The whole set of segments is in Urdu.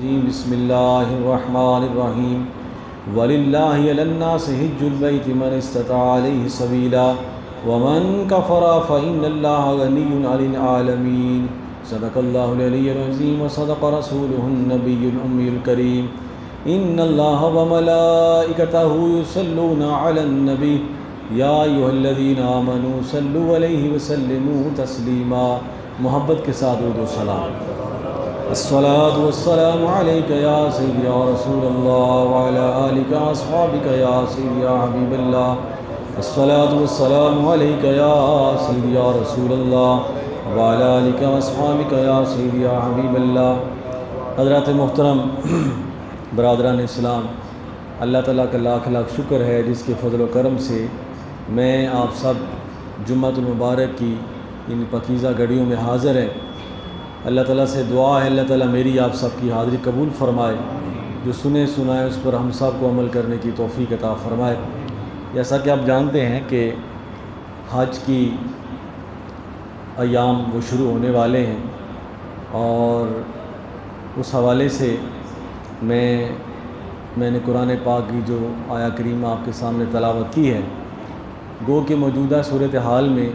بسم اللہ الرحمن الرحیم وَلِلَّهِ عَلَى النَّاسِ حِجُّ الْبَيْتِ مَنِ اسْتَطَاعَ إِلَيْهِ سَبِيلًا وَمَنْ كَفَرَ فَإِنَّ اللَّهَ غَنِيٌّ عَنِ الْعَالَمِينَ صدق اللہ العلی العظیم وصدق رسولہ النبی الأمی الکریم ان اللہ وملائکتہ یصلون علی النبی یا ایھا الذین آمنوا صلوا علیہ وسلموا تسلیما۔ محبت کے ساتھ درود و سلام۔ الصلاۃ والسلام علیک یا سیدی یا رسول اللہ وعلی آلک واصحابک یا سیدی یا حبیب اللہ۔ الصلاۃ والسلام علیک یا سیدی یا رسول اللہ وعلی آلک واصحابک یا سیدی یا حبیب اللہ۔ حضرات محترم، برادران اسلام، اللہ تعالیٰ کا لاکھ لاکھ شکر ہے جس کے فضل و کرم سے میں آپ سب جمعۃ المبارک کی ان پاکیزہ گھڑیوں میں حاضر ہیں۔ اللہ تعالیٰ سے دعا ہے اللہ تعالیٰ میری آپ سب کی حاضری قبول فرمائے، جو سنے سنائے اس پر ہم سب کو عمل کرنے کی توفیق عطا فرمائے۔ جیسا کہ آپ جانتے ہیں کہ حج کی ایام وہ شروع ہونے والے ہیں، اور اس حوالے سے میں نے قرآن پاک کی جو آیا کریمہ آپ کے سامنے تلاوت کی ہے، گو کہ موجودہ صورتحال میں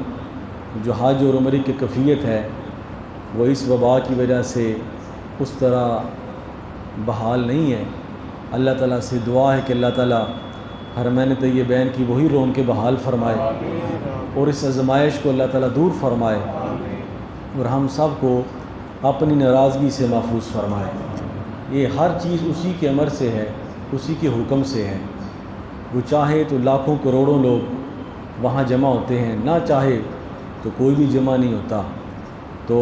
جو حج اور عمرے کی کیفیت ہے وہ اس وبا کی وجہ سے اس طرح بحال نہیں ہے۔ اللہ تعالیٰ سے دعا ہے کہ اللہ تعالیٰ حرمین طیبین کی وہی رونقیں بحال فرمائے اور اس آزمائش کو اللہ تعالیٰ دور فرمائے اور ہم سب کو اپنی ناراضگی سے محفوظ فرمائے۔ یہ ہر چیز اسی کے امر سے ہے، اسی کے حکم سے ہے۔ وہ چاہے تو لاکھوں کروڑوں لوگ وہاں جمع ہوتے ہیں، نہ چاہے تو کوئی بھی جمع نہیں ہوتا۔ تو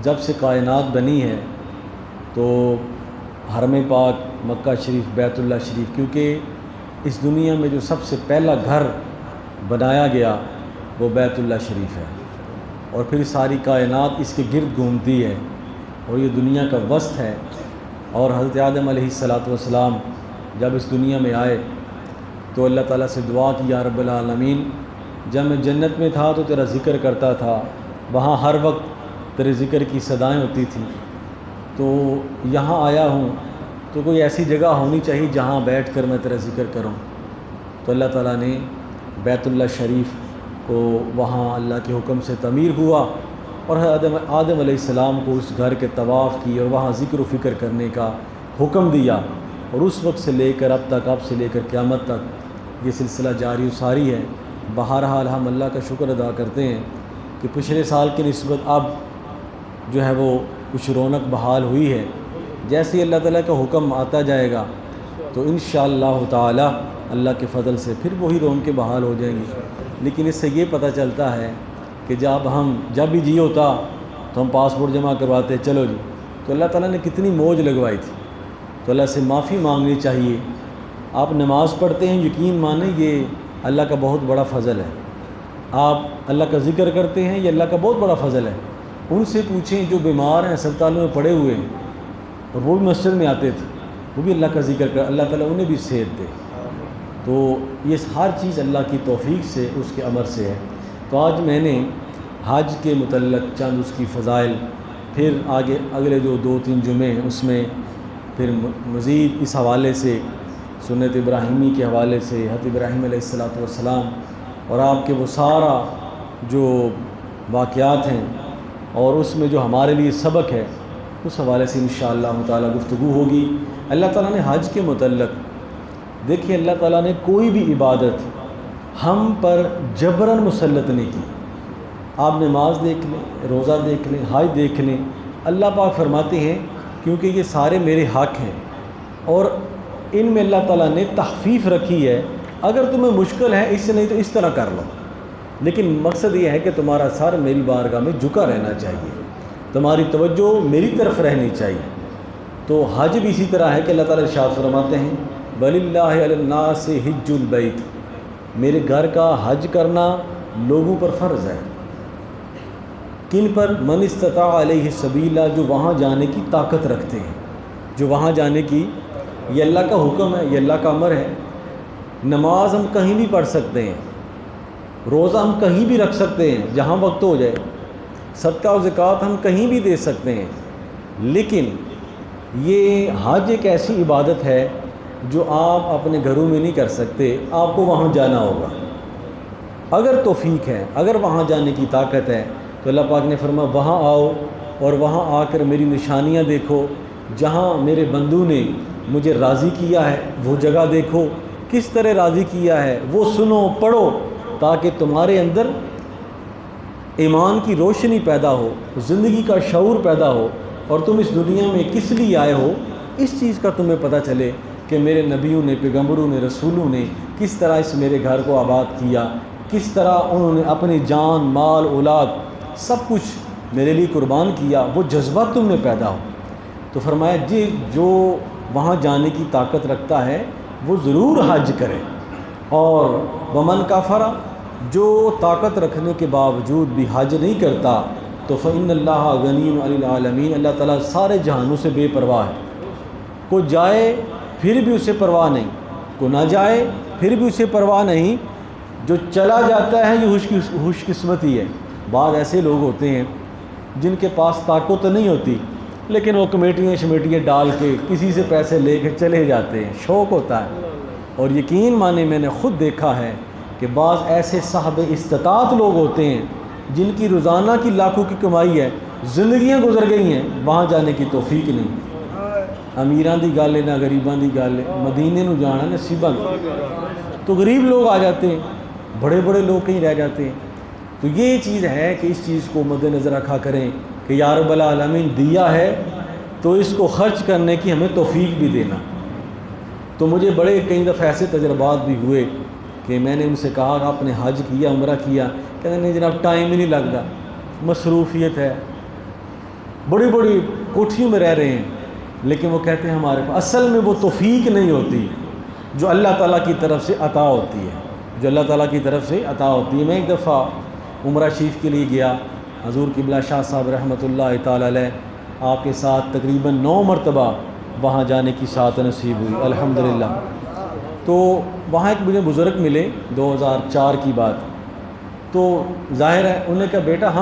جب سے کائنات بنی ہے تو حرم پاک، مکہ شریف، بیت اللہ شریف، کیونکہ اس دنیا میں جو سب سے پہلا گھر بنایا گیا وہ بیت اللہ شریف ہے، اور پھر ساری کائنات اس کے گرد گھومتی ہے اور یہ دنیا کا وسط ہے۔ اور حضرت آدم علیہ السلام جب اس دنیا میں آئے تو اللہ تعالیٰ سے دعا کی، یا رب العالمین جب میں جنت میں تھا تو تیرا ذکر کرتا تھا، وہاں ہر وقت تیرے ذکر کی صدائیں ہوتی تھیں، تو یہاں آیا ہوں تو کوئی ایسی جگہ ہونی چاہیے جہاں بیٹھ کر میں تیرا ذکر کروں۔ تو اللہ تعالیٰ نے بیت اللہ شریف کو وہاں اللہ کے حکم سے تعمیر ہوا، اور آدم علیہ السلام کو اس گھر کے طواف کی اور وہاں ذکر و فکر کرنے کا حکم دیا، اور اس وقت سے لے کر اب سے لے کر قیامت تک یہ سلسلہ جاری و ساری ہے۔ بہرحال ہم اللہ کا شکر ادا کرتے ہیں کہ پچھلے سال کی نسبت اب جو ہے وہ کچھ رونق بحال ہوئی ہے۔ جیسے ہی اللہ تعالیٰ کا حکم آتا جائے گا تو انشاءاللہ تعالی اللہ کے فضل سے پھر وہی رونقیں بحال ہو جائیں گی۔ لیکن اس سے یہ پتہ چلتا ہے کہ جب بھی جی ہوتا تو ہم پاسپورٹ جمع کرواتے چلو جی، تو اللہ تعالیٰ نے کتنی موج لگوائی تھی۔ تو اللہ سے معافی مانگنی چاہیے۔ آپ نماز پڑھتے ہیں، یقین مانیں یہ اللہ کا بہت بڑا فضل ہے۔ آپ اللہ کا ذکر کرتے ہیں، یہ اللہ کا بہت بڑا فضل ہے۔ ان سے پوچھیں جو بیمار ہیں، اسپتالوں میں پڑے ہوئے ہیں اور وہ بھی مسجد میں آتے تھے، وہ بھی اللہ کا ذکر کر، اللہ تعالیٰ انہیں بھی صحت دے۔ تو یہ ہر چیز اللہ کی توفیق سے، اس کے امر سے ہے۔ تو آج میں نے حج کے متعلق چند اس کی فضائل، پھر آگے اگلے جو 2-3 جمعے ہیں اس میں پھر مزید اس حوالے سے، سنت ابراہیمی کے حوالے سے، حضرت ابراہیم علیہ السلام اور آپ کے وہ سارا جو واقعات ہیں اور اس میں جو ہمارے لیے سبق ہے، اس حوالے سے انشاءاللہ تعالی گفتگو ہوگی۔ اللہ تعالیٰ نے حج کے متعلق، دیکھیے اللہ تعالیٰ نے کوئی بھی عبادت ہم پر جبراً مسلط نہیں کی۔ آپ نماز دیکھ لیں، روزہ دیکھ لیں، حج دیکھ لیں، اللہ پاک فرماتے ہیں کیونکہ یہ سارے میرے حق ہیں، اور ان میں اللہ تعالیٰ نے تخفیف رکھی ہے۔ اگر تمہیں مشکل ہے اس سے، نہیں تو اس طرح کر لو، لیکن مقصد یہ ہے کہ تمہارا سر میری بارگاہ میں جھکا رہنا چاہیے، تمہاری توجہ میری طرف رہنی چاہیے۔ تو حج بھی اسی طرح ہے کہ اللہ تعالیٰ ارشاد فرماتے ہیں وَلِلَّهِ عَلَى النَّاسِ حِجُّ الْبَيْتِ، میرے گھر کا حج کرنا لوگوں پر فرض ہے۔ کن پر؟ من استطاع علیہ سبیلا، جو وہاں جانے کی طاقت رکھتے ہیں، جو وہاں جانے کی، یہ اللہ کا حکم ہے، یہ اللہ کا امر ہے۔ نماز ہم کہیں بھی پڑھ سکتے ہیں، روزہ ہم کہیں بھی رکھ سکتے ہیں جہاں وقت ہو جائے، صدقہ و زکوٰۃ ہم کہیں بھی دے سکتے ہیں، لیکن یہ حج ایک ایسی عبادت ہے جو آپ اپنے گھروں میں نہیں کر سکتے، آپ کو وہاں جانا ہوگا۔ اگر توفیق ہے، اگر وہاں جانے کی طاقت ہے تو اللہ پاک نے فرمایا وہاں آؤ اور وہاں آ کر میری نشانیاں دیکھو، جہاں میرے بندو نے مجھے راضی کیا ہے وہ جگہ دیکھو، کس طرح راضی کیا ہے وہ سنو پڑھو، تاکہ تمہارے اندر ایمان کی روشنی پیدا ہو، زندگی کا شعور پیدا ہو، اور تم اس دنیا میں کس لیے آئے ہو اس چیز کا تمہیں پتہ چلے کہ میرے نبیوں نے، پیغمبروں نے، رسولوں نے کس طرح اس میرے گھر کو آباد کیا، کس طرح انہوں نے اپنی جان، مال، اولاد سب کچھ میرے لیے قربان کیا، وہ جذبہ تم میں پیدا ہو۔ تو فرمایا جی جو وہاں جانے کی طاقت رکھتا ہے وہ ضرور حج کرے، اور ومن کفر، جو طاقت رکھنے کے باوجود بھی حج نہیں کرتا تو فإن اللہ غنی عن العالمین، اللہ تعالیٰ سارے جہانوں سے بے پرواہ ہے۔ کوئی جائے پھر بھی اسے پرواہ نہیں، کوئی نہ جائے پھر بھی اسے پرواہ نہیں، جو چلا جاتا ہے یہ خوش قسمتی ہے۔ بعض ایسے لوگ ہوتے ہیں جن کے پاس طاقت نہیں ہوتی لیکن وہ کمیٹیاں ڈال کے کسی سے پیسے لے کے چلے جاتے ہیں، شوق ہوتا ہے۔ اور یقین مانے میں نے خود دیکھا ہے کہ بعض ایسے صاحب استطاعت لوگ ہوتے ہیں جن کی روزانہ کی لاکھوں کی کمائی ہے، زندگیاں گزر گئی ہیں، وہاں جانے کی توفیق نہیں۔ امیران دی گل ہے نہ غریبان دی گل ہے، مدینے نو جانا نصیباں، تو غریب لوگ آ جاتے ہیں، بڑے بڑے لوگ کہیں رہ جاتے ہیں۔ تو یہ چیز ہے کہ اس چیز کو مد نظر رکھا کریں کہ یا رب العالمین دیا ہے تو اس کو خرچ کرنے کی ہمیں توفیق بھی دینا۔ تو مجھے بڑے کئی دفعہ ایسے تجربات بھی ہوئے کہ میں نے ان سے کہا کہ آپ نے حج کیا، عمرہ کیا، کہتے ہیں نہیں جناب ٹائم ہی نہیں لگتا، مصروفیت ہے، بڑی بڑی کوٹھیوں میں رہ رہے ہیں، لیکن وہ کہتے ہیں ہمارے پاس اصل میں وہ توفیق نہیں ہوتی جو اللہ تعالیٰ کی طرف سے عطا ہوتی ہے، جو اللہ تعالیٰ کی طرف سے عطا ہوتی ہے۔ میں ایک دفعہ عمرہ شریف کے لیے گیا، حضور قبلہ شاہ صاحب رحمۃ اللہ تعالی علیہ آپ کے ساتھ تقریباً 9 مرتبہ وہاں جانے کی سعادت نصیب ہوئی الحمدللہ۔ تو وہاں ایک مجھے بزرگ ملے 2004 کی بات، تو ظاہر ہے انہوں نے کہا بیٹا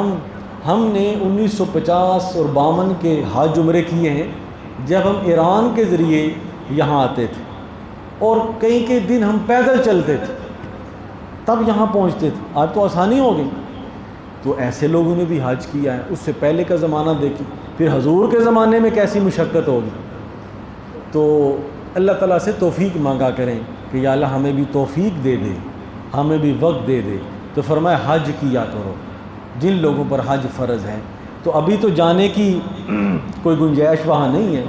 ہم نے 1950 اور 52 کے حج عمرے کیے ہیں جب ہم ایران کے ذریعے یہاں آتے تھے، اور کئی دن ہم پیدل چلتے تھے تب یہاں پہنچتے تھے، آج تو آسانی ہو گئی۔ تو ایسے لوگوں نے بھی حج کیا ہے، اس سے پہلے کا زمانہ دیکھی، پھر حضور کے زمانے میں کیسی مشقت ہوگی۔ تو اللہ تعالیٰ سے توفیق مانگا کریں کہ یا اللہ ہمیں بھی توفیق دے دے، ہمیں بھی وقت دے دے۔ تو فرمایا حج کیا کرو جن لوگوں پر حج فرض ہے۔ تو ابھی تو جانے کی کوئی گنجائش وہاں نہیں ہے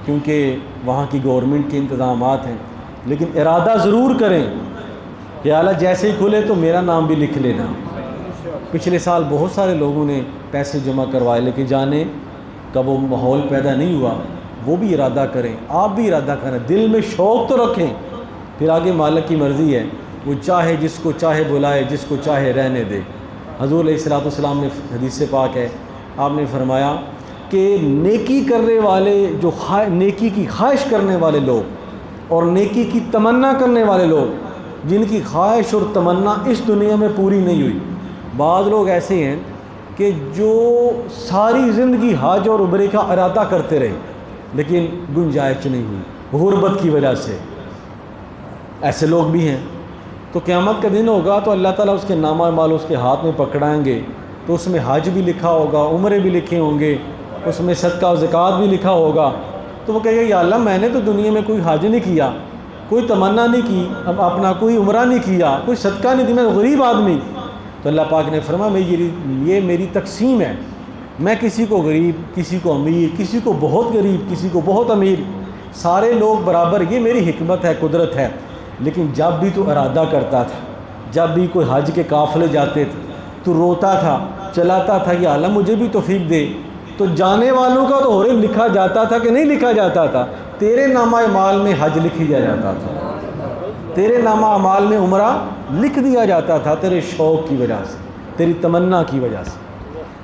کیونکہ وہاں کی گورنمنٹ کے انتظامات ہیں، لیکن ارادہ ضرور کریں کہ اللہ جیسے ہی کھلے تو میرا نام بھی لکھ لینا۔ پچھلے سال بہت سارے لوگوں نے پیسے جمع کروائے لیکن جانے کا وہ ماحول پیدا نہیں ہوا، وہ بھی ارادہ کریں، آپ بھی ارادہ کریں، دل میں شوق تو رکھیں، پھر آگے مالک کی مرضی ہے، وہ چاہے جس کو چاہے بلائے، جس کو چاہے رہنے دے۔ حضور علیہ الصلوۃ والسلام نے حدیث پاک ہے، آپ نے فرمایا کہ نیکی کرنے والے جو نیکی کی خواہش کرنے والے لوگ اور نیکی کی تمنا کرنے والے لوگ جن کی خواہش اور تمنا اس دنیا میں پوری نہیں ہوئی، بعض لوگ ایسے ہیں کہ جو ساری زندگی حج اور عمرے کا ارادہ کرتے رہے لیکن گنجائش نہیں ہوئی غربت کی وجہ سے، ایسے لوگ بھی ہیں۔ تو قیامت کا دن ہوگا تو اللہ تعالیٰ اس کے نامہ مال اس کے ہاتھ میں پکڑائیں گے، تو اس میں حج بھی لکھا ہوگا، عمرے بھی لکھے ہوں گے، اس میں صدقہ و زکوٰۃ بھی لکھا ہوگا۔ تو وہ کہے گا یا اللہ میں نے تو دنیا میں کوئی حج نہیں کیا، کوئی تمنا نہیں کی، اب اپنا کوئی عمرہ نہیں کیا، کوئی صدقہ نہیں دی، میں غریب آدمی۔ تو اللہ پاک نے فرمایا یہ میری تقسیم ہے، میں کسی کو غریب، کسی کو امیر، کسی کو بہت غریب، کسی کو بہت امیر، سارے لوگ برابر، یہ میری حکمت ہے، قدرت ہے۔ لیکن جب بھی تو ارادہ کرتا تھا، جب بھی کوئی حج کے قافلے جاتے تھے تو روتا تھا، چلاتا تھا یا اللہ مجھے بھی توفیق دے، تو جانے والوں کا تو ہو رہے لکھا جاتا تھا کہ نہیں لکھا جاتا تھا، تیرے نامہ اعمال میں حج لکھ دیا جاتا تھا، تیرے نامہ اعمال میں عمرہ لکھ دیا جاتا تھا، تیرے شوق کی وجہ سے، تیری تمنا کی وجہ سے۔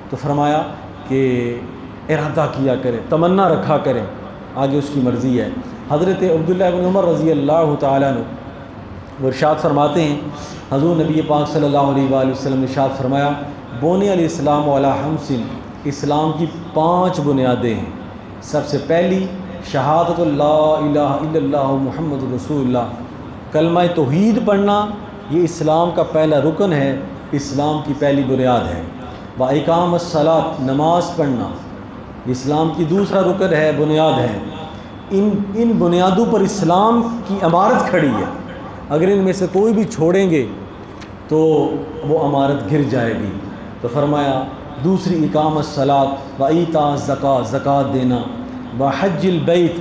تو فرمایا کہ ارادہ کیا کرے، تمنا رکھا کریں، آگے اس کی مرضی ہے۔ حضرت عبداللہ بن عمر رضی اللہ تعالیٰ عنہ وہ ارشاد فرماتے ہیں، حضور نبی پاک صلی اللہ علیہ وآلہ وسلم نے ارشاد فرمایا بنی الاسلام علی خمس، اسلام کی 5 بنیادیں ہیں۔ سب سے پہلی شہادت اللہ الہ الا اللہ محمد رسول اللہ، کلمہ توحید پڑھنا یہ اسلام کا پہلا رکن ہے، اسلام کی پہلی بنیاد ہے۔ وَإِقَامَ الصَّلَاۃ، نماز پڑھنا اسلام کی دوسرا رکن ہے، بنیاد ہے۔ ان بنیادوں پر اسلام کی عمارت کھڑی ہے، اگر ان میں سے کوئی بھی چھوڑیں گے تو وہ عمارت گر جائے گی۔ تو فرمایا دوسری اقامت الصلاۃ وایتاء الزکوٰۃ، زکوٰۃ دینا، وحج البیت،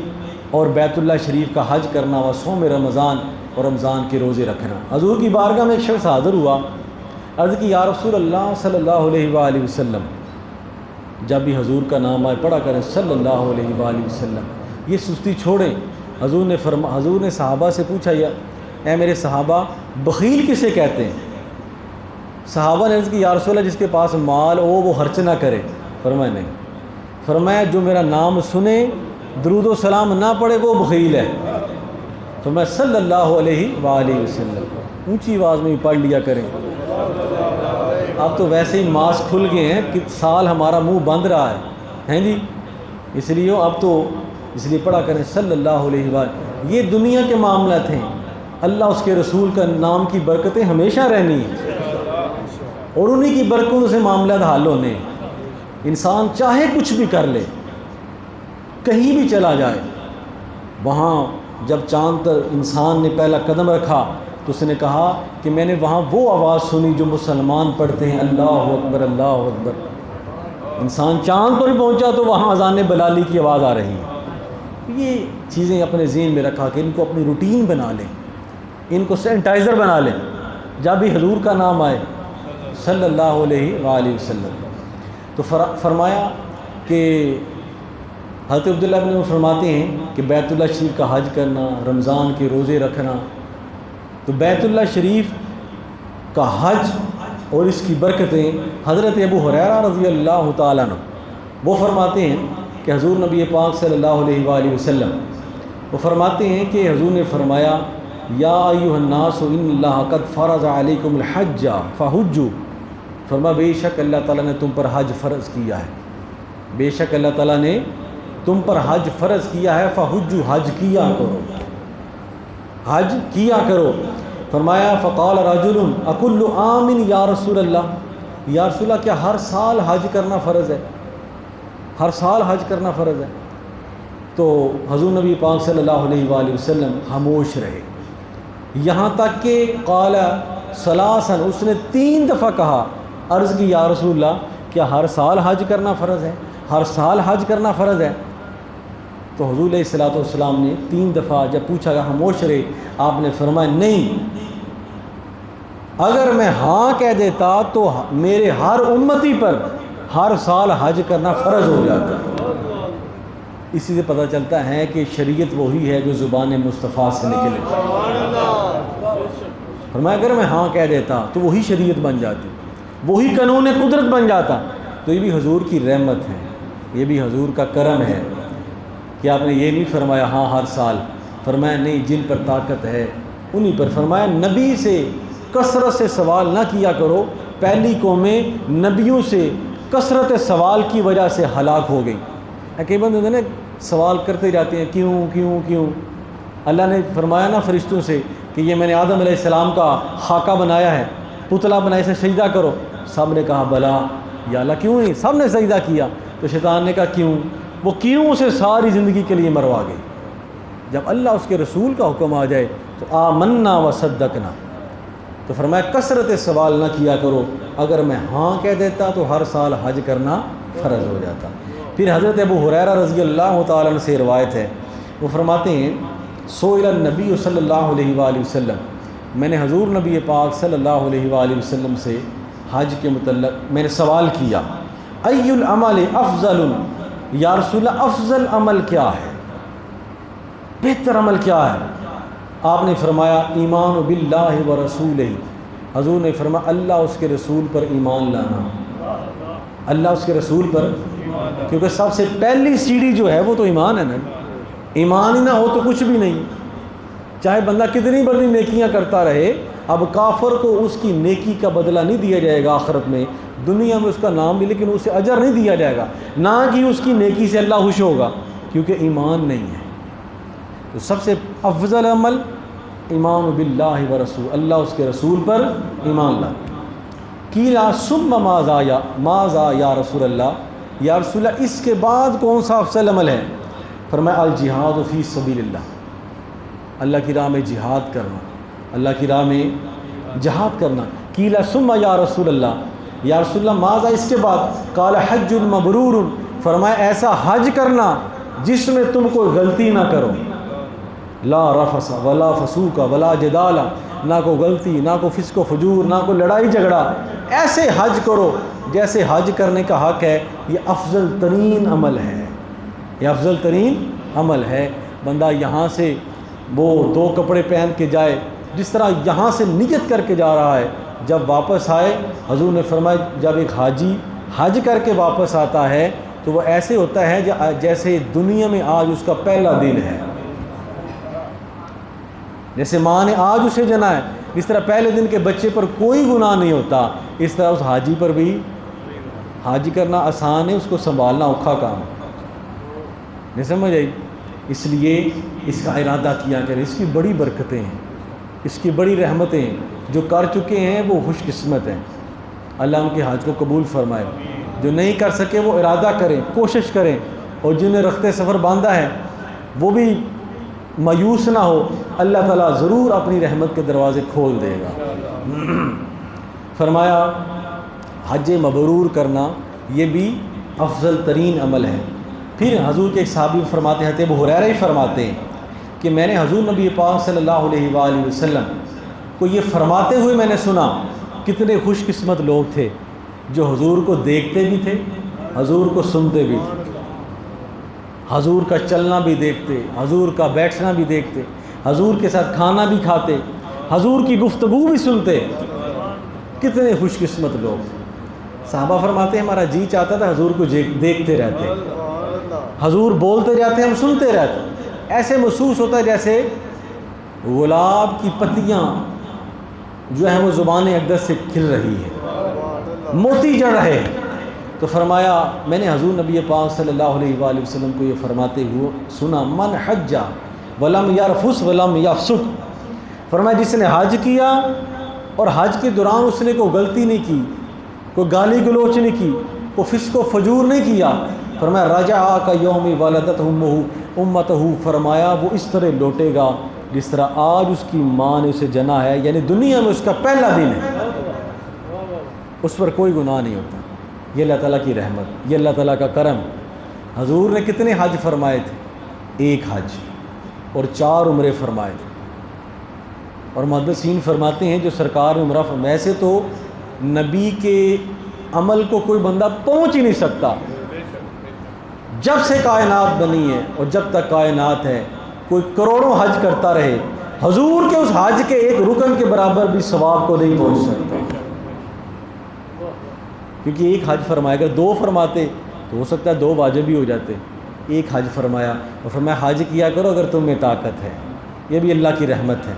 اور بیت اللہ شریف کا حج کرنا، وصوم رمضان، اور رمضان کے روزے رکھنا۔ حضور کی بارگاہ میں ایک شخص حاضر ہوا، عرض کی یا رسول اللہ صلی اللہ علیہ وآلہ وسلم، جب بھی حضور کا نام آئے پڑھا کریں صلی اللہ علیہ وآلہ وسلم، یہ سستی چھوڑیں۔ حضور نے صحابہ سے پوچھا، اے میرے صحابہ بخیل کسے کہتے ہیں؟ صحابہ نے عرض کی یا رسول اللہ جس کے پاس مال ہو وہ خرچ نہ کرے۔ فرمایا نہیں، فرمایا جو میرا نام سنے درود و سلام نہ پڑھے وہ بخیل ہے۔ فرمایا صلی اللہ علیہ وآلہ وسلم، اونچی آواز میں پڑھ لیا کریں۔ اب تو ویسے ہی ماسک کھل گئے ہیں کہ سال ہمارا منہ بند رہا ہے جی، اس لیے اب تو اس لیے پڑھا کریں صلی اللہ علیہ وآلہ۔ یہ دنیا کے معاملات ہیں، اللہ اس کے رسول کا نام کی برکتیں ہمیشہ رہنی ہیں، اور انہی کی برکتوں سے معاملات حل ہونے ہیں۔ انسان چاہے کچھ بھی کر لے، کہیں بھی چلا جائے، وہاں جب چاند پر انسان نے پہلا قدم رکھا تو اس نے کہا کہ میں نے وہاں وہ آواز سنی جو مسلمان پڑھتے ہیں، اللہ اکبر اللہ اکبر۔ انسان چاند پر پہنچا تو وہاں اذان بلالی کی آواز آ رہی ہے۔ یہ چیزیں اپنے ذہن میں رکھا کہ ان کو اپنی روٹین بنا لیں، ان کو سینیٹائزر بنا لیں، جب بھی حضور کا نام آئے صلی اللہ علیہ وآلہ وسلم۔ تو فرمایا کہ حضرت عبداللہ بن عمر فرماتے ہیں کہ بیت اللہ شریف کا حج کرنا، رمضان کے روزے رکھنا، تو بیت اللہ شریف کا حج اور اس کی برکتیں حضرت ابو ہریرہ رضی اللہ تعالیٰ عنہ وہ فرماتے ہیں کہ حضور نبی پاک صلی اللہ علیہ وآلہ وسلم وہ فرماتے ہیں کہ حضور نے فرمایا یا ایھا الناس ان اللہ قد فرض علیکم الحج فحجوا، فرمایا بے شک اللہ تعالیٰ نے تم پر حج فرض کیا ہے، بے شک اللہ تعالیٰ نے تم پر حج فرض کیا ہے، فحجوا، حج کیا کرو، حج کیا کرو۔ فرمایا فقال رجل اکل عام یا رسول اللہ، یا رسول اللہ کیا ہر سال حج کرنا فرض ہے؟ ہر سال حج کرنا فرض ہے؟ تو حضور نبی پاک صلی اللہ علیہ وآلہ وسلم خاموش رہے، یہاں تک کہ قال ثلاثا، اس نے 3 دفعہ کہا، عرض کی یا رسول اللہ کیا ہر سال حج کرنا فرض ہے؟ ہر سال حج کرنا فرض ہے؟ تو حضور علیہ الصلوۃ والسلام نے 3 دفعہ جب پوچھا گیا خاموش رہے، آپ نے فرمایا نہیں، اگر میں ہاں کہہ دیتا تو میرے ہر امتی پر ہر سال حج کرنا فرض ہو جاتا۔ اسی سے پتہ چلتا ہے کہ شریعت وہی ہے جو زبان مصطفیٰ سے نکلے۔ فرمایا اگر میں ہاں کہہ دیتا تو وہی شریعت بن جاتی، وہی قانون قدرت بن جاتا۔ تو یہ بھی حضور کی رحمت ہے، یہ بھی حضور کا کرم ہے کہ آپ نے یہ نہیں فرمایا ہاں ہر سال، فرمایا نہیں، جن پر طاقت ہے انہی پر۔ فرمایا نبی سے کثرت سے سوال نہ کیا کرو، پہلی قومیں نبیوں سے کثرت سوال کی وجہ سے ہلاک ہو گئی۔ کئی بندے نا سوال کرتے جاتے ہیں کیوں کیوں کیوں۔ اللہ نے فرمایا نا فرشتوں سے کہ یہ میں نے آدم علیہ السلام کا خاکہ بنایا ہے، پتلا بنایا، اسے سجدہ کرو، سب نے کہا بلا یا اللہ، کیوں نہیں؟ سب نے سجدہ کیا۔ تو شیطان نے کہا کیوں؟ وہ کیوں اسے ساری زندگی کے لیے مروا گئی۔ جب اللہ اس کے رسول کا حکم آ جائے تو آمنا و صدقنا۔ تو فرمایا کثرت سوال نہ کیا کرو، اگر میں ہاں کہہ دیتا تو ہر سال حج کرنا فرض ہو جاتا۔ پھر حضرت ابو ہریرہ رضی اللہ تعالیٰ عنہ سے روایت ہے، وہ فرماتے ہیں سئل النبی صلی اللہ علیہ وآلہ وسلم، میں نے حضور نبی پاک صلی اللہ علیہ وآلہ وسلم سے حج کے متعلق میں نے سوال کیا، ای العمل افضل، یا رسول اللہ افضل عمل کیا ہے، بہتر عمل کیا ہے؟ آپ نے فرمایا ایمان باللہ و رسولہ، حضور نے فرمایا اللہ اس کے رسول پر ایمان لانا، اللہ اس کے رسول پر، کیونکہ سب سے پہلی سیڑھی جو ہے وہ تو ایمان ہے نا، ایمان ہی نہ ہو تو کچھ بھی نہیں، چاہے بندہ کتنی بڑی نیکیاں کرتا رہے، اب کافر کو اس کی نیکی کا بدلہ نہیں دیا جائے گا آخرت میں، دنیا میں اس کا نام بھی لیکن اسے اجر نہیں دیا جائے گا، نہ کہ اس کی نیکی سے اللہ خوش ہوگا، کیونکہ ایمان نہیں ہے۔ تو سب سے افضل عمل ایمان باللہ و رسول، اللہ اس کے رسول پر ایمان لا۔ قیل ثم ماذا یا رسول اللہ، یا رسول اللہ اس کے بعد کون سا افضل عمل ہے؟ فرمایا الجہاد فی سبیل اللہ، اللہ کی راہ میں جہاد کرنا، اللہ کی راہ میں جہاد کرنا۔ قیل ثم یا رسول اللہ، یا رسول اللہ ماذا اس کے بعد؟ قال حج مبرور، فرمایا ایسا حج کرنا جس میں تم کوئی غلطی نہ کرو، لا رفث ولا فسوق ولا جدال، نہ کوئی غلطی، نہ کوئی فسق و فجور، نہ کوئی لڑائی جھگڑا، ایسے حج کرو جیسے حج کرنے کا حق ہے۔ یہ افضل ترین عمل ہے، یہ افضل ترین عمل ہے۔ بندہ یہاں سے وہ 2 کپڑے پہن کے جائے، جس طرح یہاں سے نیت کر کے جا رہا ہے، جب واپس آئے حضور نے فرمایا جب ایک حاجی حج کر کے واپس آتا ہے تو وہ ایسے ہوتا ہے جیسے دنیا میں آج اس کا پہلا دن ہے، جیسے ماں نے آج اسے جنا ہے، اس طرح پہلے دن کے بچے پر کوئی گناہ نہیں ہوتا، اس طرح اس حاجی پر بھی۔ حاجی کرنا آسان ہے، اس کو سنبھالنا اوکھا کام، نہیں سمجھ آئی؟ اس لیے اس کا ارادہ کیا کرے، اس کی بڑی برکتیں ہیں، اس کی بڑی رحمتیں ہیں۔ جو کر چکے ہیں وہ خوش قسمت ہیں، اللہ ان کے حج کو قبول فرمائے۔ جو نہیں کر سکے وہ ارادہ کریں، کوشش کریں، اور جنہیں رخت سفر باندھا ہے وہ بھی مایوس نہ ہو، اللہ تعالیٰ ضرور اپنی رحمت کے دروازے کھول دے گا۔ فرمایا حج مبرور کرنا یہ بھی افضل ترین عمل ہے۔ پھر حضور کے ایک صحابی فرماتے ہیں، ابو ہریرہ ہی فرماتے ہیں کہ میں نے حضور نبی پاک صلی اللہ علیہ وآلہ وسلم کو یہ فرماتے ہوئے میں نے سنا، کتنے خوش قسمت لوگ تھے جو حضور کو دیکھتے بھی تھے، حضور کو سنتے بھی تھے، حضور کا چلنا بھی دیکھتے، حضور کا بیٹھنا بھی دیکھتے، حضور کے ساتھ کھانا بھی کھاتے، حضور کی گفتگو بھی سنتے۔ کتنے خوش قسمت لوگ تھے۔ صحابہ فرماتے ہیں ہمارا جی چاہتا تھا حضور کو دیکھتے رہتے، حضور بولتے رہتے ہم سنتے رہتے، ایسے محسوس ہوتا ہے جیسے گلاب کی پتیاں جو ہیں وہ زبان اقدس سے کھل رہی ہے، موتی جڑ رہے۔ تو فرمایا میں نے حضور نبی پاک صلی اللہ علیہ وآلہ وسلم کو یہ فرماتے ہوئے سنا، من حج ولم یرفث ولم یفسق، فرمایا جس نے حج کیا اور حج کے دوران اس نے کوئی غلطی نہیں کی، کوئی گالی گلوچ نہیں کی، کوئی فسق و فجور نہیں کیا، فرمایا رجع کا یوم ولدتہ امتہ، فرمایا وہ اس طرح لوٹے گا جس طرح آج اس کی ماں نے اسے جنا ہے، یعنی دنیا میں اس کا پہلا دن ہے، اس پر کوئی گناہ نہیں ہوتا۔ یہ اللہ تعالیٰ کی رحمت، یہ اللہ تعالیٰ کا کرم۔ حضور نے کتنے حج فرمائے تھے؟ 1 حج اور 4 عمرے فرمائے تھے۔ اور محدثین فرماتے ہیں جو سرکار نے عمرہ فرمایا، ویسے تو نبی کے عمل کو کوئی بندہ پہنچ ہی نہیں سکتا، جب سے کائنات بنی ہے اور جب تک کائنات ہے کوئی کروڑوں حج کرتا رہے، حضور کے اس حج کے ایک رکن کے برابر بھی ثواب کو نہیں پہنچ سکتا، کیونکہ 1 حج فرمایا، اگر 2 فرماتے تو ہو سکتا ہے 2 واجب بھی ہو جاتے۔ 1 حج فرمایا اور فرمایا حج کیا کرو اگر تم میں طاقت ہے، یہ بھی اللہ کی رحمت ہے۔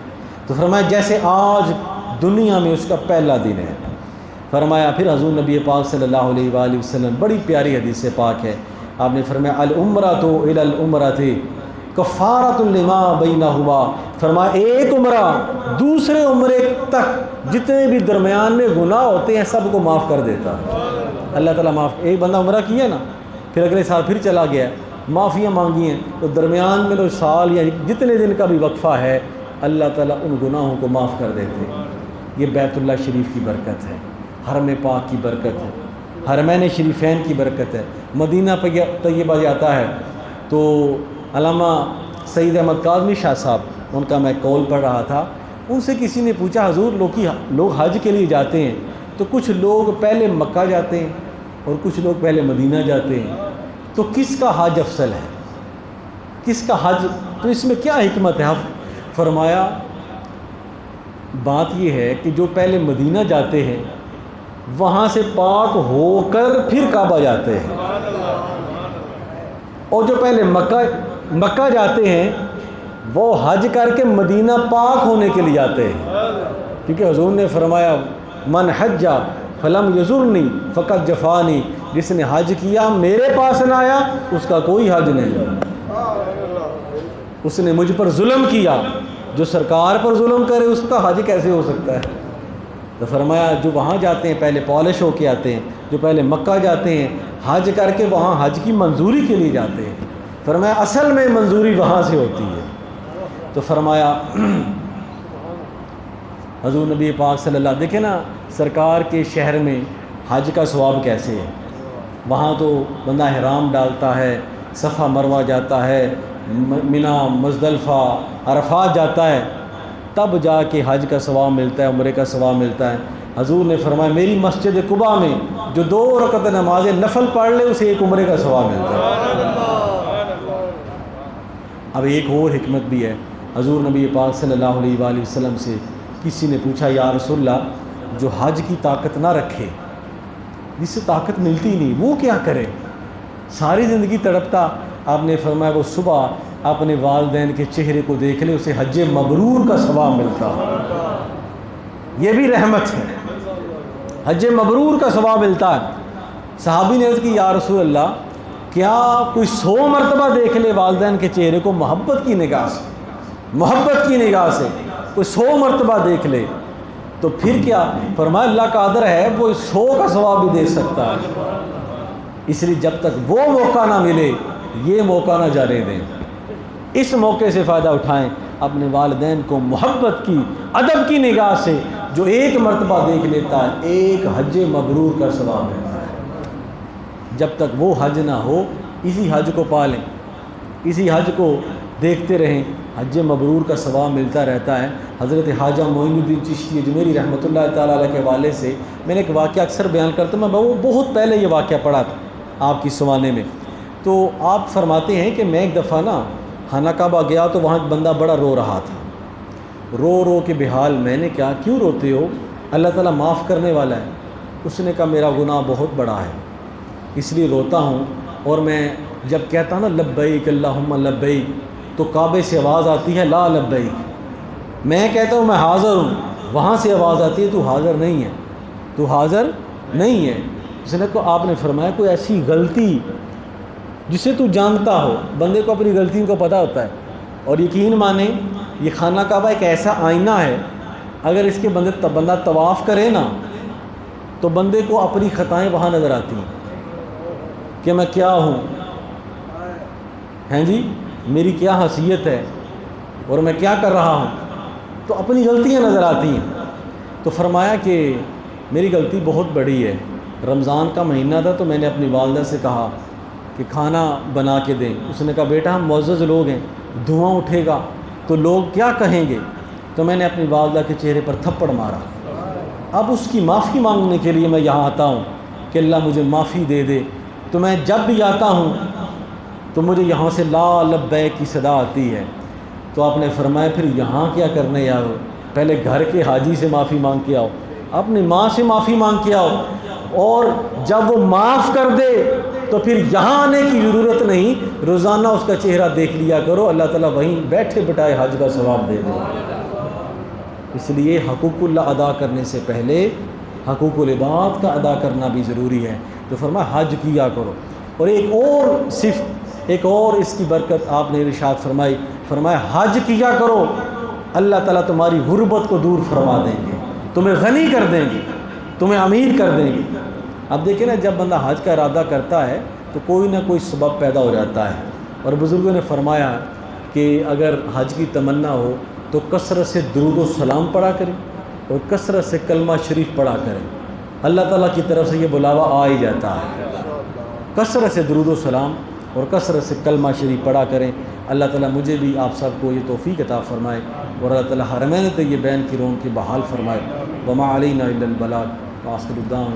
تو فرمایا جیسے آج دنیا میں اس کا پہلا دن ہے۔ فرمایا پھر حضور نبی پاک صلی اللہ علیہ وآلہ وسلم، بڑی پیاری حدیث پاک ہے، آپ نے فرمایا العمرۃ الی العمرۃ کفارۃ لما بینہما، فرمایا ایک عمرہ دوسرے عمرے تک جتنے بھی درمیان میں گناہ ہوتے ہیں سب کو معاف کر دیتا ہے اللہ تعالیٰ۔ معاف، ایک بندہ عمرہ کیا نا، پھر اگلے سال پھر چلا گیا، معافیاں مانگی ہیں، تو درمیان میں تو سال یا جتنے دن کا بھی وقفہ ہے اللہ تعالیٰ ان گناہوں کو معاف کر دیتے ہیں۔ یہ بیت اللہ شریف کی برکت ہے، حرم پاک کی برکت ہے، حرمین شریفین کی برکت ہے۔ مدینہ طیبہ جاتا ہے تو علامہ سید احمد کاظمی شاہ صاحب، ان کا میں قول پڑھ رہا تھا، ان سے کسی نے پوچھا حضور لوگ حج کے لیے جاتے ہیں تو کچھ لوگ پہلے مکہ جاتے ہیں اور کچھ لوگ پہلے مدینہ جاتے ہیں، تو کس کا حج افضل ہے، کس کا حج، تو اس میں کیا حکمت ہے؟ فرمایا بات یہ ہے کہ جو پہلے مدینہ جاتے ہیں وہاں سے پاک ہو کر پھر کعبہ جاتے ہیں، اور جو پہلے مکہ جاتے ہیں وہ حج کر کے مدینہ پاک ہونے کے لیے جاتے ہیں، کیونکہ حضور نے فرمایا من حج فلم یزرنی فقط جفانی، جس نے حج کیا میرے پاس نہ آیا اس کا کوئی حج نہیں۔ اس نے مجھ پر ظلم کیا، جو سرکار پر ظلم کرے اس کا حج کیسے ہو سکتا ہے؟ تو فرمایا جو وہاں جاتے ہیں پہلے پالش ہو کے آتے ہیں، جو پہلے مکہ جاتے ہیں حج کر کے وہاں حج کی منظوری کے لیے جاتے ہیں، فرمایا اصل میں منظوری وہاں سے ہوتی ہے۔ تو فرمایا حضور نبی پاک صلی اللہ، دیکھیں نا سرکار کے شہر میں حج کا ثواب کیسے ہے۔ وہاں تو بندہ احرام ڈالتا ہے، صفا مروہ جاتا ہے، منا مزدلفہ عرفات جاتا ہے، تب جا کے حج کا ثواب ملتا ہے، عمرے کا ثواب ملتا ہے۔ حضور نے فرمایا میری مسجد قباء میں جو 2 رکعت نماز نفل پڑھ لے اسے 1 عمرے کا ثواب ملتا ہے۔ اب ایک اور حکمت بھی ہے، حضور نبی پاک صلی اللہ علیہ وآلہ وسلم سے کسی نے پوچھا یا رسول اللہ جو حج کی طاقت نہ رکھے، جس سے طاقت ملتی نہیں، وہ کیا کرے؟ ساری زندگی تڑپتا۔ آپ نے فرمایا وہ صبح اپنے والدین کے چہرے کو دیکھ لے اسے حج مبرور کا ثواب ملتا۔ یہ بھی رحمت ہے، حج مبرور کا ثواب ملتا ہے۔ صحابی نے عرض کی یا رسول اللہ کیا کوئی 100 مرتبہ دیکھ لے والدین کے چہرے کو محبت کی نگاہ سے، محبت کی نگاہ سے کوئی 100 مرتبہ دیکھ لے تو پھر کیا؟ فرمایا اللہ قادر ہے وہ 100 کا ثواب بھی دے سکتا ہے۔ اس لیے جب تک وہ موقع نہ ملے یہ موقع نہ جانے دیں، اس موقع سے فائدہ اٹھائیں، اپنے والدین کو محبت کی ادب کی نگاہ سے جو 1 مرتبہ دیکھ لیتا ہے 1 حج مبرور کا ثواب ملتا ہے۔ جب تک وہ حج نہ ہو اسی حج کو پالیں، اسی حج کو دیکھتے رہیں، حج مبرور کا ثواب ملتا رہتا ہے۔ حضرت خواجہ معین الدین چشتی اجمیری رحمۃ اللہ تعالیٰ علیہ کے حوالے سے میں نے ایک واقعہ اکثر بیان کرتا ہوں، میں وہ بہت پہلے یہ واقعہ پڑھا تھا آپ کی سوانے میں، تو آپ فرماتے ہیں کہ میں ایک دفعہ نا خانہ کعبہ گیا تو وہاں ایک بندہ بڑا رو رہا تھا، رو رو کے بحال۔ میں نے کہا کیوں روتے ہو؟ اللہ تعالیٰ معاف کرنے والا ہے۔ اس نے کہا میرا گناہ بہت بڑا ہے اس لیے روتا ہوں، اور میں جب کہتا ہوں نا لبیک اللہم لبیک تو کعبے سے آواز آتی ہے لا لبیک، میں کہتا ہوں میں حاضر ہوں، وہاں سے آواز آتی ہے تو حاضر نہیں ہے، تو حاضر نہیں ہے۔ اس نے کہا آپ نے فرمایا کوئی ایسی غلطی جسے تو جانتا ہو، بندے کو اپنی غلطیوں کو پتہ ہوتا ہے، اور یقین مانیں یہ خانہ کعبہ ایک ایسا آئینہ ہے، اگر اس کے بندہ طواف کرے نا تو بندے کو اپنی خطائیں وہاں نظر آتی ہیں کہ میں کیا ہوں، ہیں جی میری کیا حیثیت ہے اور میں کیا کر رہا ہوں، تو اپنی غلطیاں نظر آتی ہیں۔ تو فرمایا کہ میری غلطی بہت بڑی ہے، رمضان کا مہینہ تھا تو میں نے اپنی والدہ سے کہا کہ کھانا بنا کے دیں۔ اس نے کہا بیٹا ہم معزز لوگ ہیں، دھواں اٹھے گا تو لوگ کیا کہیں گے؟ تو میں نے اپنی والدہ کے چہرے پر تھپڑ مارا۔ اب اس کی معافی مانگنے کے لیے میں یہاں آتا ہوں کہ اللہ مجھے معافی دے دے، تو میں جب بھی آتا ہوں تو مجھے یہاں سے لا لبیک کی صدا آتی ہے۔ تو آپ نے فرمایا پھر یہاں کیا کرنے آؤ؟ پہلے گھر کے حاجی سے معافی مانگ کے آؤ، اپنی ماں سے معافی مانگ کے آؤ، اور جب وہ معاف کر دے تو پھر یہاں آنے کی ضرورت نہیں، روزانہ اس کا چہرہ دیکھ لیا کرو، اللہ تعالیٰ وہیں بیٹھے بٹھائے حج کا ثواب دے دے۔ اس لیے حقوق اللہ ادا کرنے سے پہلے حقوق العباد کا ادا کرنا بھی ضروری ہے۔ تو فرمایا حج کیا کرو، اور ایک اور صفت، ایک اور اس کی برکت آپ نے ارشاد فرمائی، فرمایا حج کیا کرو اللہ تعالیٰ تمہاری غربت کو دور فرما دیں گے، تمہیں غنی کر دیں گے، تمہیں امیر کر دیں گے۔ اب دیکھیں نا جب بندہ حج کا ارادہ کرتا ہے تو کوئی نہ کوئی سبب پیدا ہو جاتا ہے، اور بزرگوں نے فرمایا کہ اگر حج کی تمنا ہو تو کثرت سے درود و سلام پڑھا کریں اور کثرت سے کلمہ شریف پڑھا کریں، اللہ تعالیٰ کی طرف سے یہ بلاوا آ ہی جاتا ہے۔ کثرت سے درود و سلام اور کثرت سے کلمہ شریف پڑھا کریں۔ اللہ تعالیٰ مجھے بھی آپ سب کو یہ توفیق عطا فرمائے، اور اللہ تعالیٰ حرمین طیبین کی رونق کی بحال فرمائے۔ وما علینا الا البلاغ، وآخر دعوانا